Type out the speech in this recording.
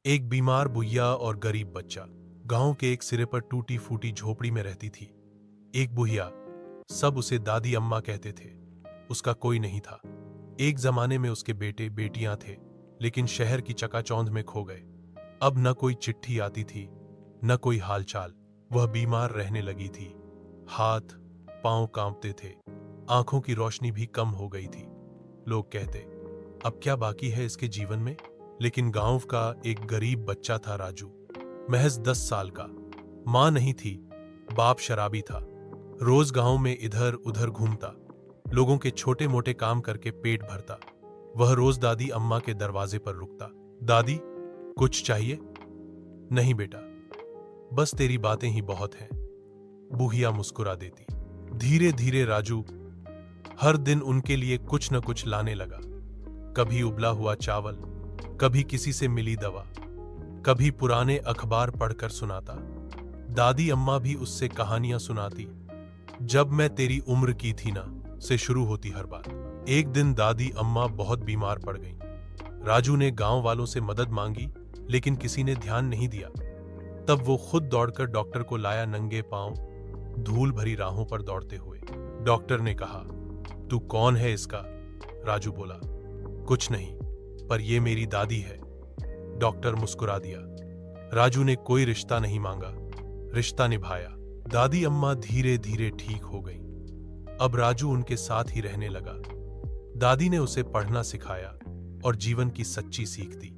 एक बीमार बुढ़िया और गरीब बच्चा गांव के एक सिरे पर टूटी फूटी झोपड़ी में रहती थी। एक बुढ़िया, सब उसे दादी अम्मा कहते थे। उसका कोई नहीं था। एक जमाने में उसके बेटे बेटियां थे, लेकिन शहर की चकाचौंध में खो गए। अब न कोई चिट्ठी आती थी, न कोई हालचाल। वह बीमार रहने लगी थी। हाथ पांव कांपते थे, आंखों की रोशनी भी कम हो गई थी। लोग कहते, अब क्या बाकी है इसके जीवन में। लेकिन गांव का एक गरीब बच्चा था, राजू, महज 10 साल का। मां नहीं थी, बाप शराबी था। रोज गांव में इधर उधर घूमता, लोगों के छोटे मोटे काम करके पेट भरता। वह रोज दादी अम्मा के दरवाजे पर रुकता। दादी, कुछ चाहिए? नहीं बेटा, बस तेरी बातें ही बहुत हैं, बूढ़िया मुस्कुरा देती। धीरे धीरे राजू हर दिन उनके लिए कुछ न कुछ लाने लगा। कभी उबला हुआ चावल, कभी किसी से मिली दवा, कभी पुराने अखबार पढ़कर सुनाता। दादी अम्मा भी उससे कहानियां सुनाती। जब मैं तेरी उम्र की थी ना, से शुरू होती हर बात। एक दिन दादी अम्मा बहुत बीमार पड़ गईं। राजू ने गांव वालों से मदद मांगी, लेकिन किसी ने ध्यान नहीं दिया। तब वो खुद दौड़कर डॉक्टर को लाया, नंगे पांव, धूल भरी राहों पर दौड़ते हुए। डॉक्टर ने कहा, तू कौन है इसका? राजू बोला, कुछ नहीं, पर ये मेरी दादी है। डॉक्टर मुस्कुरा दिया। राजू ने कोई रिश्ता नहीं मांगा, रिश्ता निभाया। दादी अम्मा धीरे धीरे ठीक हो गई। अब राजू उनके साथ ही रहने लगा। दादी ने उसे पढ़ना सिखाया और जीवन की सच्ची सीख दी।